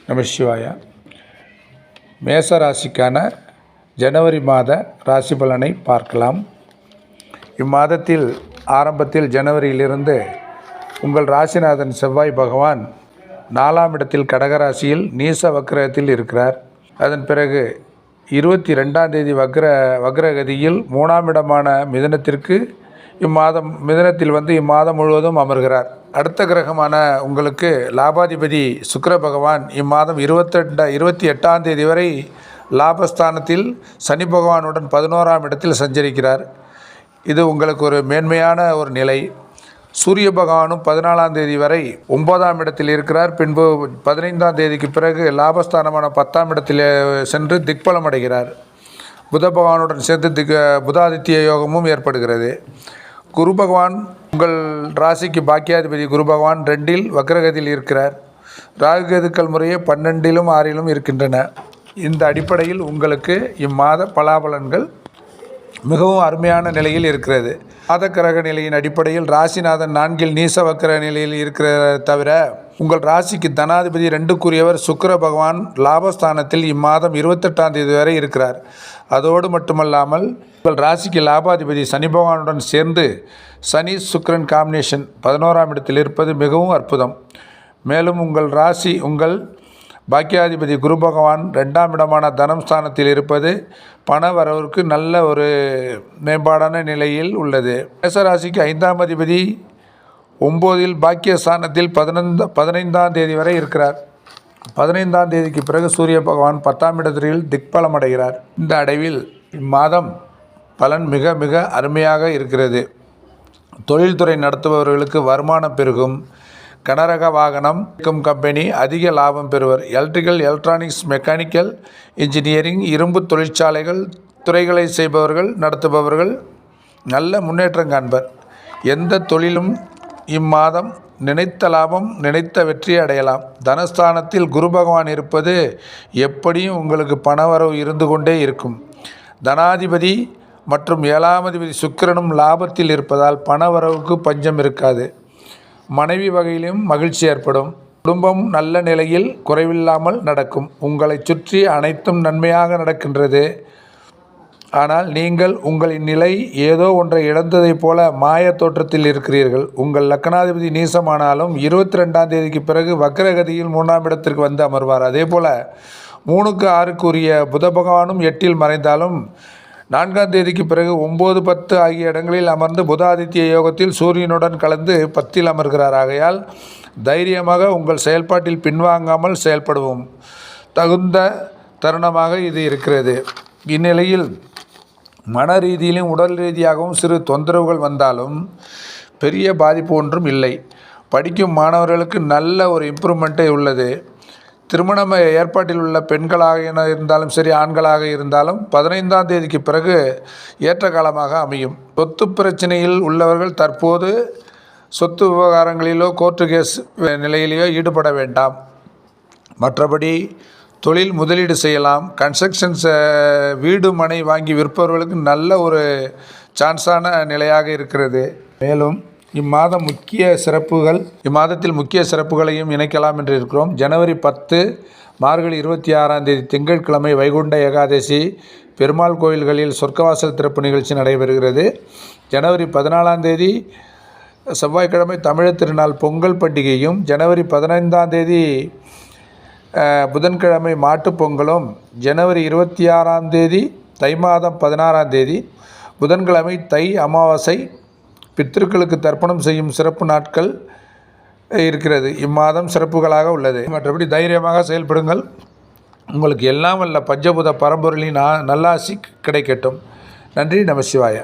நமசிவாய. மேச ராசிக்கான ஜனவரி மாத ராசி பலனை பார்க்கலாம். இம்மாதத்தில் ஆரம்பத்தில் ஜனவரியிலிருந்து உங்கள் ராசிநாதன் செவ்வாய் பகவான் 4ஆம் இடத்தில் கடகராசியில் நீச வக்ரத்தில் இருக்கிறார். அதன் பிறகு 22ஆம் தேதி வக்ரகதியில் 3ஆம் இடமான மிதுனத்திற்கு மிதுனத்தில் இம்மாதம் முழுவதும் அமர்கிறார். அடுத்த கிரகமான உங்களுக்கு லாபாதிபதி சுக்கிர பகவான் இம்மாதம் 28ஆம் தேதி வரை லாபஸ்தானத்தில் சனி பகவானுடன் 11ஆம் இடத்தில் சஞ்சரிக்கிறார். இது உங்களுக்கு ஒரு மேன்மையான ஒரு நிலை. சூரிய பகவானும் 14ஆம் தேதி வரை 9ஆம் இடத்தில் இருக்கிறார். பின்பு 15ஆம் தேதிக்கு பிறகு லாபஸ்தானமான 10ஆம் இடத்தில் சென்று திக்பலம் அடைகிறார். புத பகவானுடன் சேர்ந்து புதாதித்ய யோகமும் ஏற்படுகிறது. குரு பகவான் உங்கள் ராசிக்கு பாக்கியாதிபதி குரு பகவான் 2இல் வக்ரகதியில் இருக்கிறார். ராகுகேதுக்கள் முறையே 12லும் 6லும் இருக்கின்றன. இந்த அடிப்படையில் உங்களுக்கு இம்மாத பலாபலன்கள் மிகவும் அருமையான நிலையில் இருக்கிறது. மாத கிரக நிலையின் அடிப்படையில் ராசிநாதன் 4இல் நீச வக்ர நிலையில் இருக்கிற தவிர உங்கள் ராசிக்கு தனாதிபதி 2க்குரியவர் சுக்கிர பகவான் லாபஸ்தானத்தில் இம்மாதம் 28ஆம் தேதி வரை இருக்கிறார். அதோடு மட்டுமல்லாமல் உங்கள் ராசிக்கு லாபாதிபதி சனி பகவானுடன் சேர்ந்து சனி சுக்கிரன் காம்பினேஷன் 11ஆம் இடத்தில் இருப்பது மிகவும் அற்புதம். மேலும் உங்கள் பாக்கியாதிபதி குரு பகவான் 2ஆம் இடமான தனம் ஸ்தானத்தில் இருப்பது பண வரவிற்கு நல்ல ஒரு மேம்பாடான நிலையில் உள்ளது. மேசராசிக்கு 5ஆம் அதிபதி 9இல் பாக்கியஸ்தானத்தில் 15ஆம் தேதி வரை இருக்கிறார். 15ஆம் தேதிக்கு பிறகு சூரிய பகவான் 10ஆம் இடத்தில் திக்பலம் அடைகிறார். இந்த அடைவில் இம்மாதம் பலன் மிக மிக அருமையாக இருக்கிறது. தொழில்துறை நடத்துபவர்களுக்கு வருமானம் பெருகும். கனரக வாகனம் கம்பெனி அதிக லாபம் பெறுவர். எலக்ட்ரிக்கல், எலக்ட்ரானிக்ஸ், மெக்கானிக்கல் இன்ஜினியரிங், இரும்பு தொழிற்சாலைகள் துறைகளை செய்பவர்கள் நடத்துபவர்கள் நல்ல முன்னேற்றம் காண்பர். எந்த தொழிலும் இம்மாதம் நினைத்த லாபம் நினைத்த வெற்றி அடையலாம். தனஸ்தானத்தில் குரு பகவான் இருப்பது எப்படியும் உங்களுக்கு பணவரவு இருந்து கொண்டே இருக்கும். தனாதிபதி மற்றும் 7ஆம் அதிபதி சுக்கிரனும் லாபத்தில் இருப்பதால் பணவரவுக்கு பஞ்சம் இருக்காது. மனைவி வகையிலும் மகிழ்ச்சி ஏற்படும். குடும்பம் நல்ல நிலையில் குறைவில்லாமல் நடக்கும். உங்களை சுற்றி அனைத்தும் நன்மையாக நடக்கின்றது. ஆனால் நீங்கள் உங்களின் நிலை ஏதோ ஒன்றை இழந்ததைப் போல மாய தோற்றத்தில் இருக்கிறீர்கள். உங்கள் லக்னாதிபதி நீசமானாலும் 22ஆம் தேதிக்கு பிறகு வக்ரகதியில் 3ஆம் இடத்திற்கு வந்து அமர்வார். அதே போல் 3க்கு 6க்குரிய புத பகவானும் 8இல் மறைந்தாலும் 4ஆம் தேதிக்கு பிறகு 9, 10 ஆகிய இடங்களில் அமர்ந்து புதாதித்ய யோகத்தில் சூரியனுடன் கலந்து 10இல் அமர்கிறார். ஆகையால் தைரியமாக உங்கள் செயல்பாட்டில் பின்வாங்காமல் செயல்படுவோம் தகுந்த தருணமாக இது இருக்கிறது. இந்நிலையில் மன ரீதியிலும் உடல் ரீதியாகவும் சிறு தொந்தரவுகள் வந்தாலும் பெரிய பாதிப்பு ஒன்றும் இல்லை. படிக்கும் மாணவர்களுக்கு நல்ல ஒரு இம்ப்ரூவ்மெண்ட்டே உள்ளது. திருமண ஏற்பாட்டில் உள்ள பெண்களாக இருந்தாலும் சரி, ஆண்களாக இருந்தாலும் 15ஆம் தேதிக்கு பிறகு ஏற்ற காலமாக அமையும். சொத்து பிரச்சனையில் உள்ளவர்கள் தற்போது சொத்து விவகாரங்களிலோ கோர்ட்டு கேஸ் நிலையிலேயோ ஈடுபட வேண்டாம். மற்றபடி தொழில் முதலீடு செய்யலாம். கன்ஸ்ட்ரக்ஷன்ஸ் வீடு மனை வாங்கி விற்பவர்களுக்கு நல்ல ஒரு சான்ஸான நிலையாக இருக்கிறது. மேலும் இம்மாதத்தில் முக்கிய சிறப்புகளையும் இணைக்கலாம் என்று இருக்கிறோம். ஜனவரி 10 மார்கழி 26ஆம் தேதி திங்கட்கிழமை வைகுண்ட ஏகாதசி பெருமாள் கோயில்களில் சொர்க்கவாசல் திறப்பு நிகழ்ச்சி நடைபெறுகிறது. ஜனவரி 14ஆம் தேதி செவ்வாய்க்கிழமை தமிழர் திருநாள் பொங்கல் பண்டிகையும், ஜனவரி 15ஆம் தேதி புதன்கிழமை மாட்டுப் பொங்கலும், ஜனவரி 26ஆம் தேதி தை மாதம் 16ஆம் தேதி புதன்கிழமை தை அமாவாசை பித்திருக்களுக்கு தர்ப்பணம் செய்யும் சிறப்பு நாட்கள் இருக்கிறது. இம்மாதம் சிறப்புகளாக உள்ளது. மற்றபடி தைரியமாக செயல்படுங்கள். உங்களுக்கு எல்லாம் வல்ல பஞ்சபூத பரம்பொருளின் நல்லாசி கிடைக்கட்டும். நன்றி. நமசிவாய.